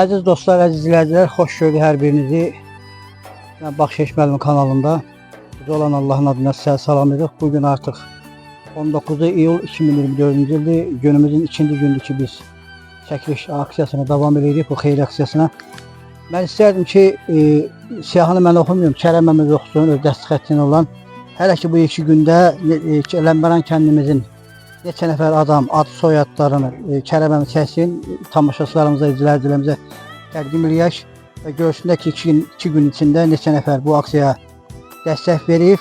Əziz dostlar, əziz izləyicilər, xoş gördük hər birinizi. Baxış müəllim kanalında. Biz olan Allahın adına sizə salam edirik. Bugün artıq 19 iyul 2024-cü ildir. Günümüzün ikinci gündür ki biz çəkiliş aksiyasına davam edirik, bu xeyir aksiyasına. Mən istərdim ki, siyahını mən oxumuyorum, Kərəm əmi oxusun, öz dəstək xəttini olan. Hələ ki bu iki gündə Ləmbəran kəndimizin neçə nəfər adam, ad soyadlarını Kərəm əmi çəksin, tamaşaçılarımıza, izləyicilərimizə təqdim eləyək və görsünlər ki, iki gün içində neçə nəfər bu aksiyaya dəstək verib.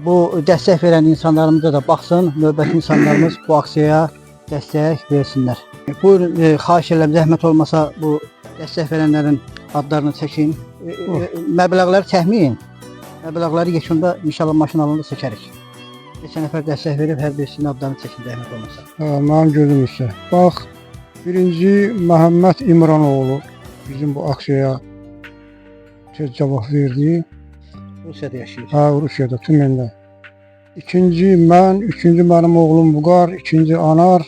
Bu dəstək verən insanlarımıza da baxsın, növbəti insanlarımız bu aksiyaya dəstək versinlər. Buyurun, xahiş edirəm, zəhmət olmasa bu dəstək verənlərin adlarını çəkin. Məbləğləri təxmin, məbləğləri yekunda inşallah maşın alanda çəkərik. Neçə nəfər dəstək verib, hər birisinin adlarını çəkin, zəhmət olmasa. Mənim gözüm üstə. Bax, birinci Məhəmməd İmranoğlu bizim bu aksiyaya tez cavab verdi. Rusiyada yaşayır. Rusiyada, Tümendə. İkinci mən, üçüncü mənim oğlum Buqar, ikinci Anar,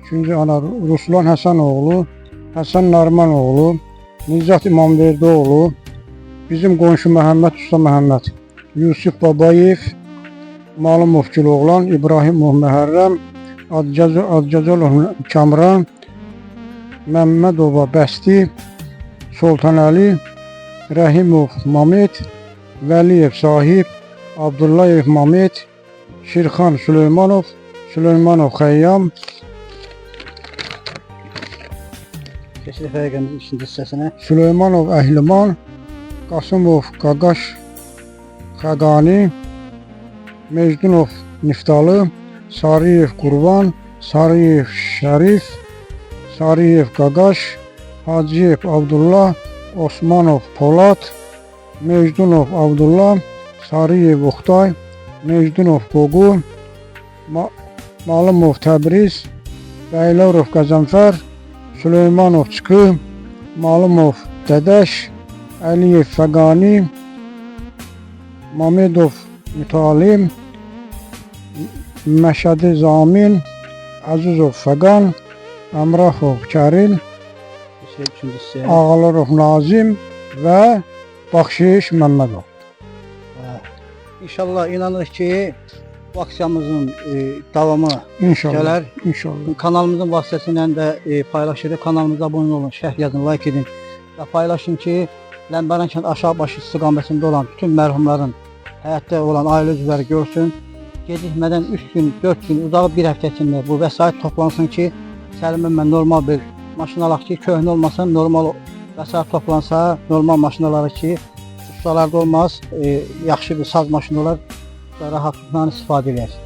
üçüncü Anar Ruslan Həsənoğlu, Həsən Narmanoğlu, Nicat İmamverdoğlu, bizim qonşu Məhəmməd Usta Məhəmməd, Yusuf Babayev, Malımov Güloğlan, İbrahimov Məhərrəm, Adcazolov Kamran, Məmmədova Bəsti, Soltanəli, Rəhimov Mamed, Vəliyev Sahib, Abdullayev Mamed, Şirxan Süleymanov, Süleymanov Xəyyam. Keçirik fərqəmizin ikinci hissəsinə. Süleymanov Əhliman, Qasımov Qaqaş Xəqani, Mecdunov Niftalı, Sarıyev Qurban, Sarıyev Şərif, Sarıyev Qaqaş, Hacıyev Abdullah, Osmanov Polat, Mecdunov Abdullah, Sarıyev Oktay, Mecdunov Qoqu, Malımov Təbriz, Bəylərov Qəzənfər, Süleymanov Çıxı, Malımov Dədəş, Əliyev Fəqani, Mamedov Mütalim, Məşədi Zamin, Əzizov Fəqan, Əmrafov Kəril, Ağalarov Nazim və Baxşiş Məmmədov. İnşallah inanırıq ki, bu aksiyamızın davamı gələr. İnşallah. Kanalımızın vasitəsilə də paylaşırıq. Kanalımıza abunə olun, şərh yazın, like edin və paylaşın ki, Ləmbəran kənd aşağı başı istiqamətində olan bütün mərhumların həyatda olan ailə üzvləri görsün. Gecikmədən 3 gün, 4 gün, uzağı bir həftə içində bu vəsait toplansın ki, Səlim mən normal bir maşın alaq ki, köhnə olmasın, normal vəsait toplansa, normal maşın alarıq ki, ustalarda olmaz, yaxşı bir saz maşını olar, rahatlıqla istifadə edək.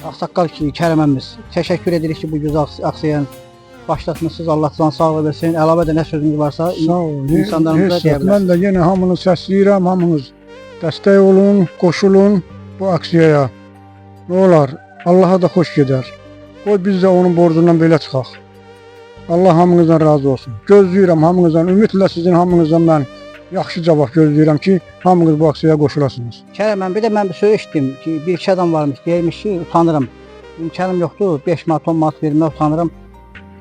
Ağsaqqal ki, Kərəm əmimiz, təşəkkür edirik ki, bu güzel aksiyanı başlatmışsınız, Allah sizdən sağ versin. Əlavə də nə sözünüz varsa, insanlarımıza deyə bilərsiniz. Mən də yenə hamını səsləyirəm, hamınız dəstək olun, qoşulun bu aksiyaya. Nə olar, Allaha da xoş gedər. Qoy biz də onun borcundan belə çıxaq. Allah hamınızdan razı olsun. Gözləyirəm hamınızdan, ümidlə sizin hamınızdan mən yaxşı cavab gözləyirəm ki, hamınız bu aksiyaya qoşulasınız. Kərəm, bir də mən bir söz eşitdim ki, bir iki adam varmış, deyirmiş ki, utanırım. İmkanım yoxdur, 5 manat, 10 manat vermək utanırım.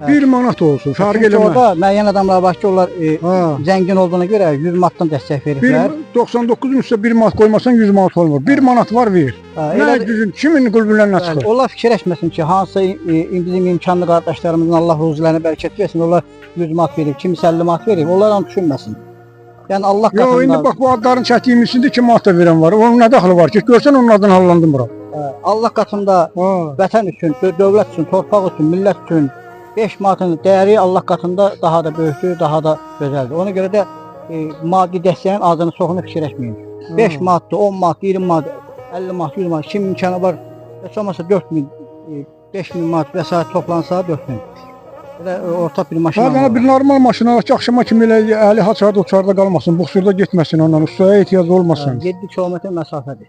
1 manat olsun, fərq eləmez. Orada müəyyən adamlar var ki, onlar zəngin olduğuna görə 100 manatdan dəstək veriblər. 99-un üstə 1 manat qoymasan 100 manat olmur. 1 manat var ver. Nə düzün, kimin qulbunlarına çıxır? Onlar fikirləşməsin ki, hansı bizim imkanlı qardaşlarımızın Allah ruzilərinə bərəkət versin, onlar 100 manat verib, kimisi 50 manat verib, onlar onu düşünməsin. Yəni Allah qatında... Yox, indi bax bu adların çəkdiyimizində 2 manat da verən var. Onun nə daxlı var ki, görsən onun adını hallandım bura. Allah qatında vətən üçün, dövlət üçün, torpaq üçün, millət üçün 5 manatın dəyəri Allah qatında daha da böyükdür, daha da gözəldir. Ona görə də maddi dəstəyin azını çoxunu fikirləşməyin. 5 manatdır, 10 manat, 20 manat, 50 manat, 100 manat, kim imkanı var, heç olmasa 4000, 5000 manat vəsait toplansa 4000. Belə orta bir maşın alır. Bir normal maşın alır ki, axşama kimi əli haçarda uçarda qalmasın, buxsurda getməsin ondan, ustaya ehtiyac olmasın. 7 kilometr məsafədir.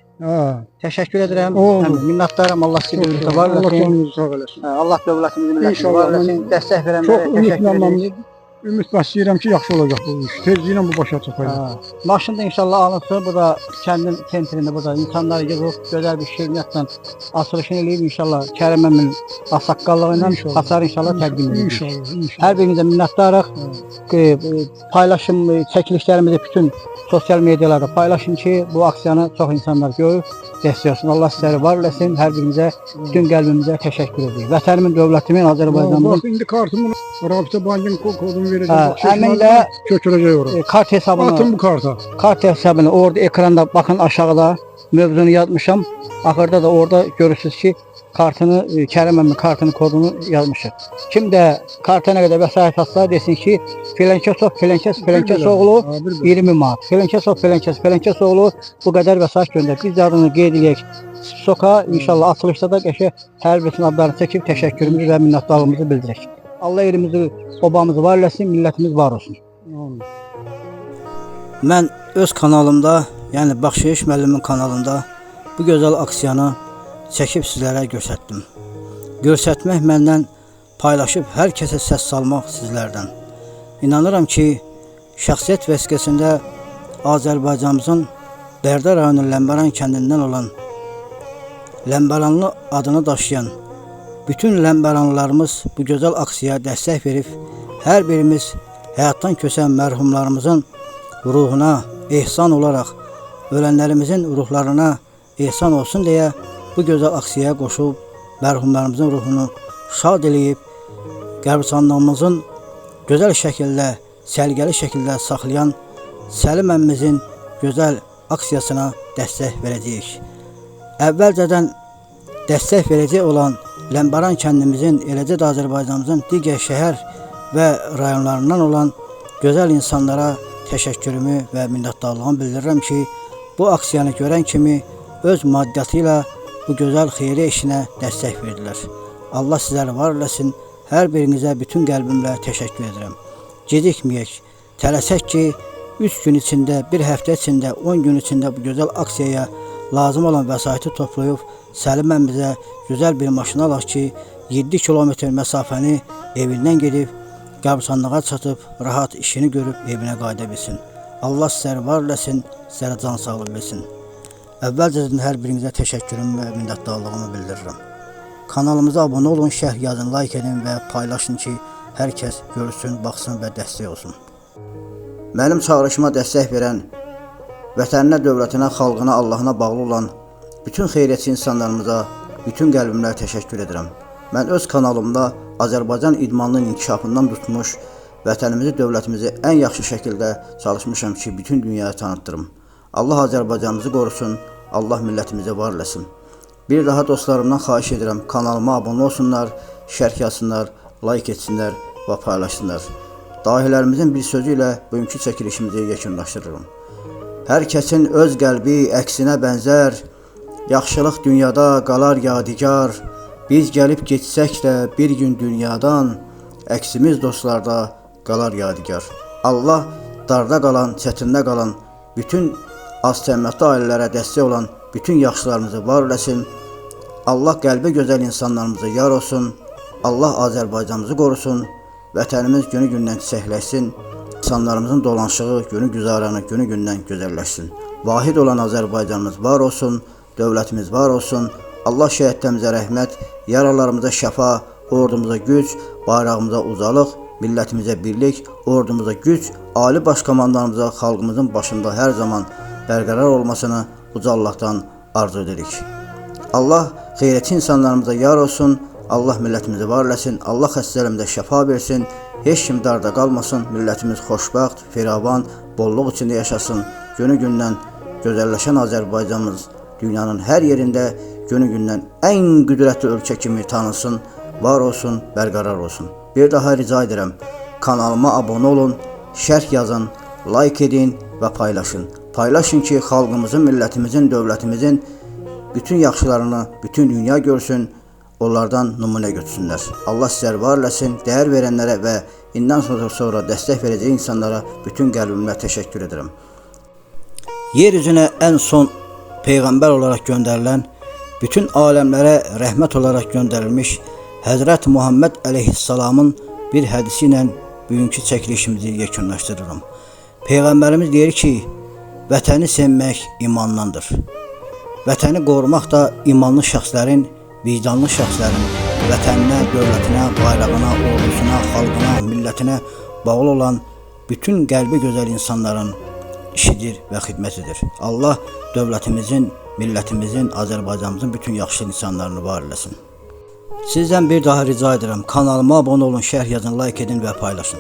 Təşəkkür edirəm, minnətdaram, Allah sizi birlikdə var eləsin. Allah dövlətimizi millətimizi var eləsin, dəstək verənlərə təşəkkür edirik. ümid bəsləyirəm ki, yaxşı olacaq bu iş. Tezliklə bu başa çatacaq. Ha. Maşın da inşallah alınsın. Bu da kəndin sentrində, bu da insanlar yığıb gözəl bir şirniyyatla açılışını eləyib inşallah. Kərim əmin ağsaqqallığı ilə İnşallah. hasar inşallah təqdim edəcək. İnşallah, inşallah. Hər birinizə minnətdarıq. Paylaşım çəkilişlərimizi bütün sosial medialarda paylaşın ki, bu aksiyanı çox insanlar görüb dəstək olsun. Allah sizləri var eləsin. Hər birinizə bütün qəlbimizə təşəkkür edirik. Vətənimin, dövlətimin, Azərbaycanımın Bax, indi kartımı Rabitə bankın kodunu verəcəm. Ha, Bax, həmin də köçürəcək ora. kart hesabını Atın bu karta. kart hesabını orada ekranda bakın aşağıda mövzunu yazmışam. Axırda da orada görürsünüz ki kartını Kərim əmin kartının kodunu yazmışıq. Kim də karta nə qədər vəsait atsa desin ki filankəs oğlu 20 manat. Filankəs oğlu bu qədər vəsait göndər. Biz də adını qeyd edək. Soka inşallah açılışda da qəşəng hər birisinin adlarını çəkib təşəkkürümüzü və minnətdarlığımızı bildirək. Allah elimizi, obamızı var eləsin, millətimiz var olsun. Mən öz kanalımda, yəni Baxşeyiş müəllimin kanalında bu gözəl aksiyanı çəkib sizlərə göstərdim. Göstərmək məndən, paylaşıb hər kəsə səs salmaq sizlərdən. İnanıram ki, şəxsiyyət vəsiqəsində Azərbaycanımızın Bərdə rayonu Ləmbaran kəndindən olan Ləmbaranlı adını daşıyan bütün Ləmbaranlılarımız bu gözəl aksiyaya dəstək verib, hər birimiz həyatdan köçən mərhumlarımızın ruhuna ehsan olaraq ölənlərimizin ruhlarına ehsan olsun deyə bu gözəl aksiyaya qoşub mərhumlarımızın ruhunu şad eləyib, qəbristanlığımızın gözəl şəkildə, səlqəli şəkildə saxlayan Səlim əmmimizin gözəl aksiyasına dəstək verəcəyik. Əvvəlcədən dəstək verəcək olan Ləmbaran kəndimizin, eləcə də Azərbaycanımızın digər şəhər və rayonlarından olan gözəl insanlara təşəkkürümü və minnətdarlığımı bildirirəm ki, bu aksiyanı görən kimi öz maddiyyatı ilə bu gözəl xeyri işinə dəstək verdilər. Allah sizləri var eləsin, hər birinizə bütün qəlbimlə təşəkkür edirəm. Gecikməyək, tələsək ki, 3 gün içində, bir həftə içində, 10 gün içində bu gözəl aksiyaya lazım olan vəsaiti toplayıb Səlim əmmimizə gözəl bir maşın alaq ki, 7 kilometr məsafəni evindən gedib, qəbristanlığa çatıb, rahat işini görüb evinə qayıda bilsin. Allah sizləri var eləsin, sizlərə can sağlığı versin. Əvvəlcədən hər birinizə təşəkkürümü və minnətdarlığımı bildirirəm. Kanalımıza abunə olun, şərh yazın, like edin və paylaşın ki, hər kəs görsün, baxsın və dəstək olsun. Mənim çağırışıma dəstək verən, vətəninə, dövlətinə, xalqına, Allahına bağlı olan bütün xeyriyyətçi insanlarımıza bütün qəlbimlə təşəkkür edirəm. Mən öz kanalımda Azərbaycan idmanının inkişafından tutmuş, vətənimizi, dövlətimizi ən yaxşı şəkildə çalışmışam ki, bütün dünyaya tanıtdırım. Allah Azərbaycanımızı qorusun, Allah millətimizi var eləsin. Bir daha dostlarımdan xahiş edirəm, kanalıma abunə olsunlar, şərh yazsınlar, like etsinlər və paylaşsınlar. Dahilərimizin bir sözü ilə bugünkü çəkilişimizi yekunlaşdırırım. Hər kəsin öz qəlbi əksinə bənzər, yaxşılıq dünyada qalar yadigar, biz gəlib geçsək də bir gün dünyadan, əksimiz dostlarda qalar yadigar. Allah darda qalan, çətində qalan, bütün az təminatlı ailələrə dəstək olan bütün yaxşılarımızı var eləsin. Allah qəlbi gözəl insanlarımızı yar olsun. Allah Azərbaycanımızı qorusun. Vətənimiz günü-gündən çiçəkləşsin. İnsanlarımızın dolanışığı, günü-güzaranı günü-gündən gözəlləşsin. Vahid olan Azərbaycanımız var olsun. Dövlətimiz var olsun. Allah şəhidlərimizə rəhmət, yaralarımıza şəfa, ordumuza güc, bayrağımıza uzalıq, millətimizə birlik, ordumuza güc, ali başkomandanımıza xalqımızın başında hər zaman bərqərar olmasını uca Allahdan arzu edirik. Allah xeyriyyətçi insanlarımıza yar olsun, Allah millətimizi var eləsin, Allah xəstələrimizə şəfa versin, heç kim darda qalmasın, millətimiz xoşbəxt, firavan, bolluq içində yaşasın, günü-gündən gözəlləşən Azərbaycanımız dünyanın hər yerində günü-gündən ən qüdrətli ölkə kimi tanınsın, var olsun, bərqərar olsun. Bir daha rica edirəm, kanalıma abunə olun, şərh yazın, like edin və paylaşın. Paylaşın ki, xalqımızın, millətimizin, dövlətimizin bütün yaxşılarını bütün dünya görsün, onlardan nümunə götürsünlər. Allah sizləri var eləsin, dəyər verənlərə və indən sonra dəstək verəcək insanlara bütün qəlbimlə təşəkkür edirəm. Yer üzünə ən son Peyğəmbər olaraq göndərilən, bütün aləmlərə rəhmət olaraq göndərilmiş Həzrət Muhammed əleyhissalamın bir hədisi ilə bugünkü çəkilişimizi yekunlaşdırıram. Peyğəmbərimiz deyir ki, vətəni sevmək imandandır. Vətəni qorumaq da imanlı şəxslərin, vicdanlı şəxslərin vətəninə, dövlətinə, bayrağına, ordusuna, xalqına, millətinə bağlı olan bütün qəlbi gözəl insanların işidir və xidmətidir. Allah dövlətimizin, millətimizin, Azərbaycanımızın bütün yaxşı insanlarını var eləsin. Sizdən bir daha rica edirəm, kanalıma abunə olun, şərh yazın, like edin və paylaşın.